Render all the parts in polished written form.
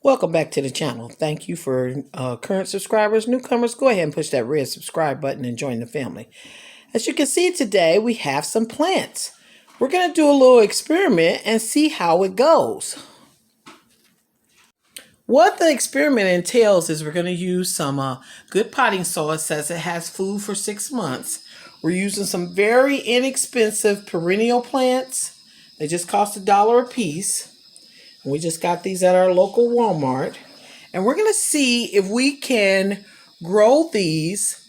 Welcome back to the channel. Thank you for current subscribers. Newcomers, go ahead and push that red subscribe button and join the family. As you can see today, we have some plants. We're going to do a little experiment and see how it goes. What the experiment entails is we're going to use some good potting soil. It says it has food for 6 months. We're using some very inexpensive perennial plants. They just cost $1 a piece. We just got these at our local Walmart. And we're going to see if we can grow these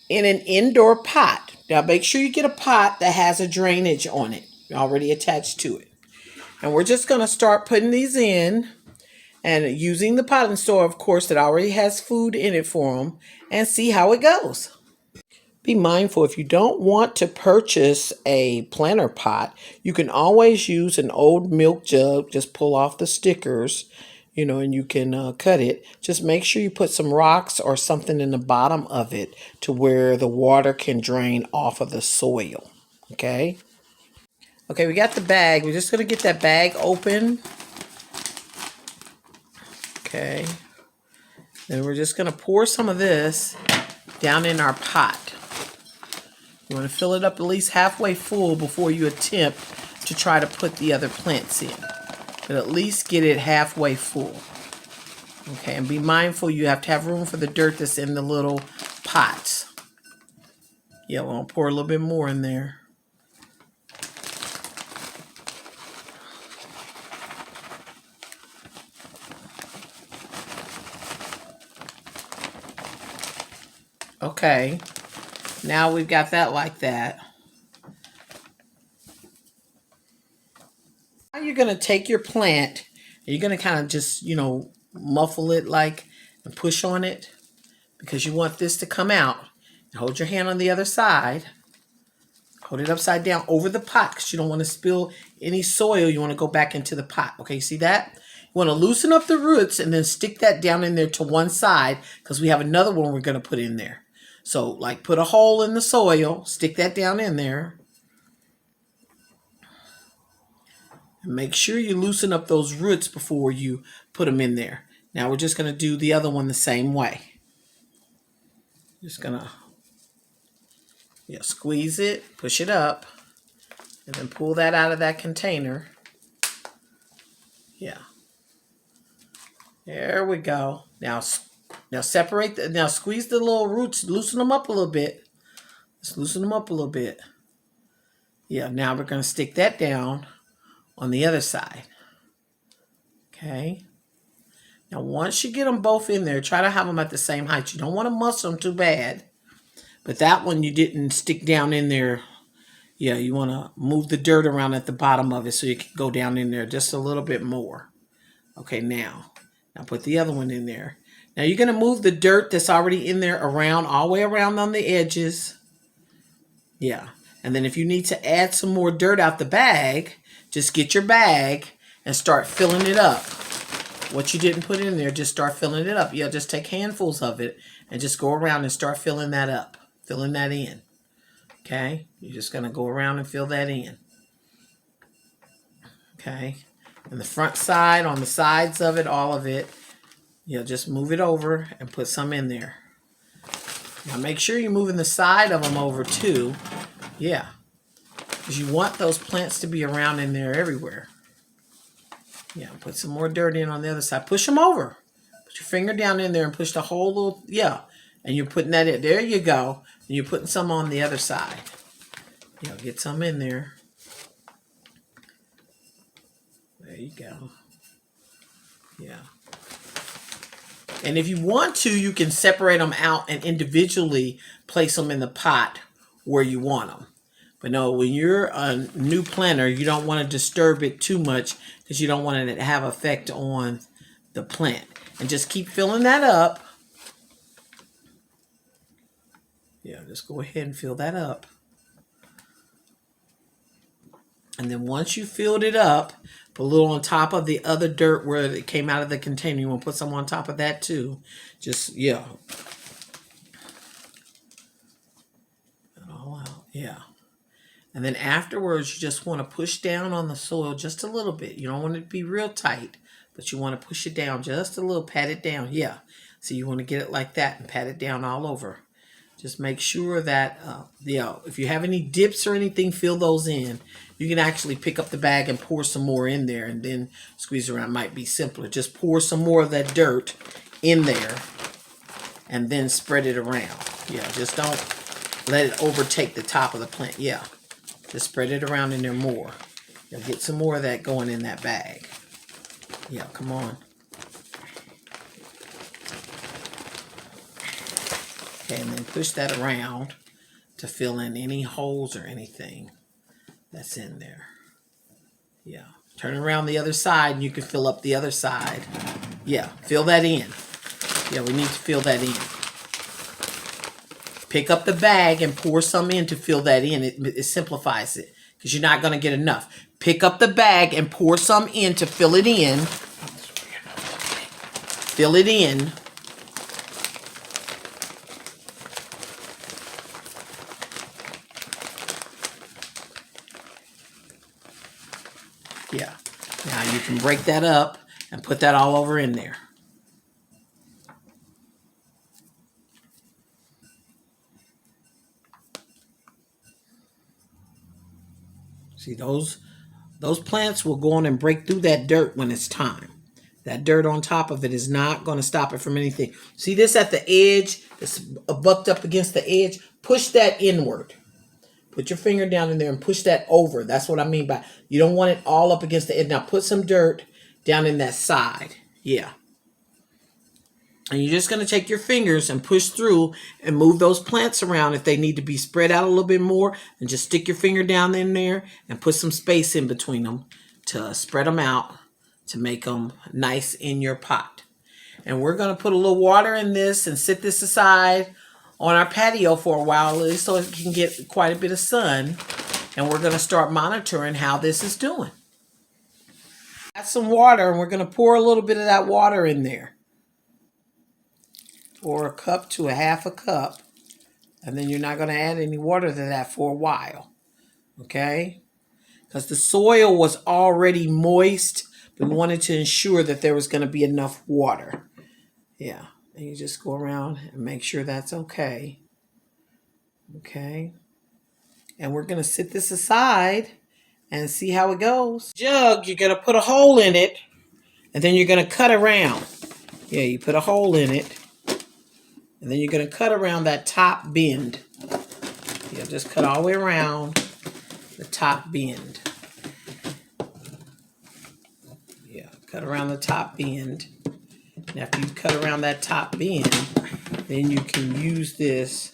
in an indoor pot. Now make sure you get a pot that has a drainage on it already attached to it. And we're just going to start putting these in and using the potting soil, of course, that already has food in it for them, and see how it goes. Be mindful, if you don't want to purchase a planter pot, you can always use an old milk jug. Just pull off the stickers, and you can cut it. Just make sure you put some rocks or something in the bottom of it to where the water can drain off of the soil. Okay, we got the bag. We're just going to get that bag open. Okay, then we're just going to pour some of this down in our pot. You want to fill it up at least halfway full before you attempt to try to put the other plants in. But at least get it halfway full. Okay, and be mindful you have to have room for the dirt that's in the little pots. Yeah, we'll pour a little bit more in there. Okay. Now we've got that like that. Now you're going to take your plant and you're going to kind of just, muffle it and push on it because you want this to come out. And hold your hand on the other side. Hold it upside down over the pot because you don't want to spill any soil. You want to go back into the pot. Okay, you see that? You want to loosen up the roots and then stick that down in there to one side because we have another one we're going to put in there. So, put a hole in the soil, stick that down in there. And make sure you loosen up those roots before you put them in there. Now, we're just going to do the other one the same way. Just going to squeeze it, push it up, and then pull that out of that container. Yeah. There we go. Now separate now squeeze the little roots, loosen them up a little bit. Just loosen them up a little bit. Yeah, now we're going to stick that down on the other side. Okay. Now once you get them both in there, try to have them at the same height. You don't want to muss them too bad. But that one you didn't stick down in there. Yeah, you want to move the dirt around at the bottom of it so you can go down in there just a little bit more. Okay, now put the other one in there. Now you're going to move the dirt that's already in there around, all the way around on the edges. Yeah. And then if you need to add some more dirt out the bag, just get your bag and start filling it up. What you didn't put in there, just start filling it up. Yeah, just take handfuls of it and just go around and start filling that up. Filling that in. Okay. You're just going to go around and fill that in. Okay. And the front side, on the sides of it, all of it. Just move it over and put some in there. Now make sure you're moving the side of them over too. Yeah. Because you want those plants to be around in there everywhere. Yeah, put some more dirt in on the other side. Push them over. Put your finger down in there and push the whole little, yeah. And you're putting that in. There you go. And you're putting some on the other side. You know, get some in there. There you go. Yeah. And if you want to, you can separate them out and individually place them in the pot where you want them. But no, when you're a new planter, you don't want to disturb it too much because you don't want it to have effect on the plant. And just keep filling that up. Yeah, just go ahead and fill that up. And then once you filled it up, put a little on top of the other dirt where it came out of the container. You want to put some on top of that too. Just, yeah. Put it all out, yeah. And then afterwards, you just want to push down on the soil just a little bit. You don't want it to be real tight, but you want to push it down just a little, pat it down. Yeah. So you want to get it like that and pat it down all over. Just make sure that, if you have any dips or anything, fill those in. You can actually pick up the bag and pour some more in there and then squeeze around. Might be simpler. Just pour some more of that dirt in there and then spread it around. Yeah, just don't let it overtake the top of the plant. Yeah. Just spread it around in there more. You'll get some more of that going in that bag. Yeah, come on. Okay, and then push that around to fill in any holes or anything that's in there. Yeah. Turn around the other side and you can fill up the other side. Yeah, fill that in. Yeah, we need to fill that in. Pick up the bag and pour some in to fill that in. It simplifies it because you're not going to get enough. Pick up the bag and pour some in to fill it in. Fill it in. Yeah. Now you can break that up and put that all over in there. See, those plants will go on and break through that dirt when it's time. That dirt on top of it is not going to stop it from anything. See this at the edge? It's bucked up against the edge. Push that inward. Put your finger down in there and push that over. That's what I mean by you don't want it all up against the edge. Now put some dirt down in that side. Yeah. And you're just going to take your fingers and push through and move those plants around. If they need to be spread out a little bit more, and just stick your finger down in there and put some space in between them to spread them out to make them nice in your pot. And we're going to put a little water in this and sit this aside on our patio for a while so it can get quite a bit of sun. And we're going to start monitoring how this is doing. Add some water and we're going to pour a little bit of that water in there. Pour a cup to a half a cup. And then you're not going to add any water to that for a while. Okay? Because the soil was already moist. But we wanted to ensure that there was going to be enough water. Yeah. And you just go around and make sure that's okay. Okay. And we're going to sit this aside and see how it goes. Jug, you're going to put a hole in it. And then you're going to cut around. Yeah, you put a hole in it. And then you're going to cut around that top bend. Yeah, just cut all the way around the top bend. Yeah, cut around the top bend. And after you cut around that top bend, then you can use this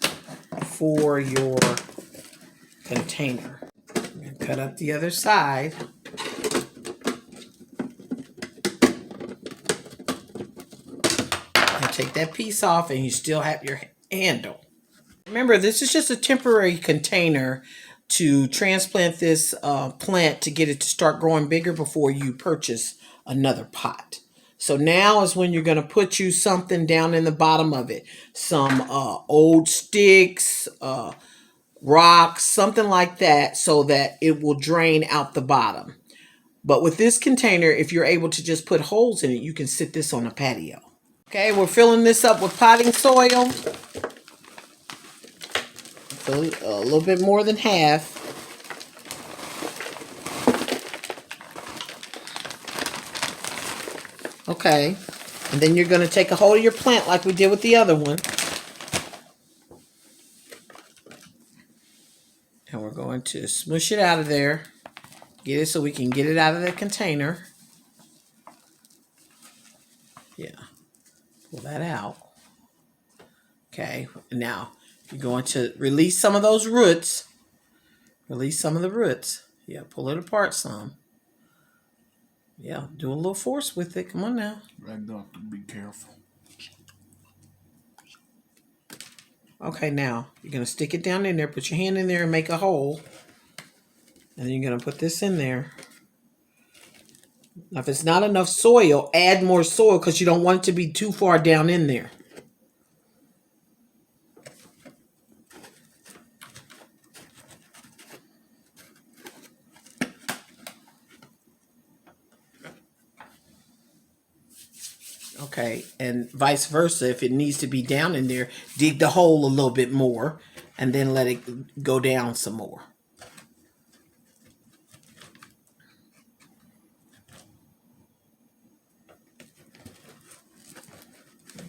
for your container. And cut up the other side. Take that piece off and you still have your handle. Remember, this is just a temporary container to transplant this plant to get it to start growing bigger before you purchase another pot. So now is when you're going to put you something down in the bottom of it. Some old sticks, rocks, something like that so that it will drain out the bottom. But with this container, if you're able to just put holes in it, you can sit this on a patio. Okay, we're filling this up with potting soil. Fill it a little bit more than half. Okay. And then you're going to take a hold of your plant like we did with the other one. And we're going to smush it out of there. Get it so we can get it out of the container. Yeah. Pull that out. Okay. Now, you're going to release some of those roots. Release some of the roots. Yeah, pull it apart some. Yeah, do a little force with it. Come on now. Right, doctor, be careful. Okay, now you're going to stick it down in there. Put your hand in there and make a hole. And then you're going to put this in there. Now, if it's not enough soil, add more soil because you don't want it to be too far down in there. Okay, and vice versa. If it needs to be down in there, dig the hole a little bit more and then let it go down some more.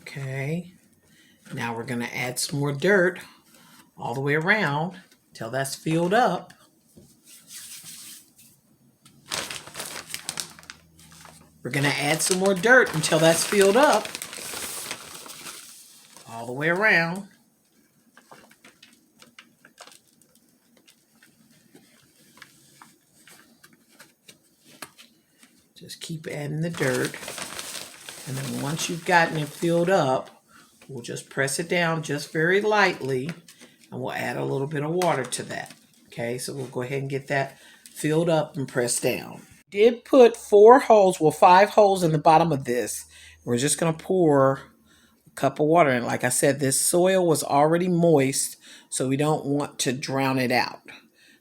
Okay, now we're going to add some more dirt all the way around until that's filled up. We're going to add some more dirt until that's filled up all the way around. Just keep adding the dirt. And then once you've gotten it filled up, we'll just press it down just very lightly and we'll add a little bit of water to that. Okay, so we'll go ahead and get that filled up and pressed down. Did put 5 holes in the bottom of this. We're just going to pour a cup of water in. Like I said, this soil was already moist, so we don't want to drown it out.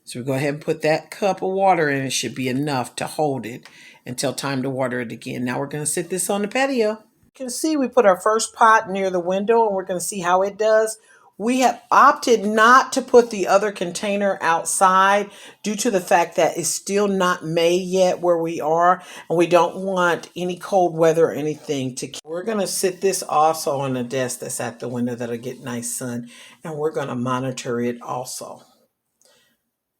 So we go ahead and put that cup of water in. It should be enough to hold it until time to water it again. Now we're going to sit this on the patio. You can see we put our first pot near the window and we're going to see how it does. We have opted not to put the other container outside due to the fact that it's still not May yet where we are, and we don't want any cold weather or anything to. We're going to sit this also on a desk that's at the window that'll get nice sun, and we're going to monitor it also.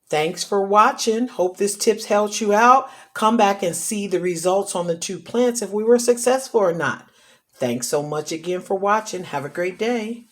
Thanks for watching. Hope this tips helped you out. Come back and see the results on the 2 plants if we were successful or not. Thanks so much again for watching. Have a great day.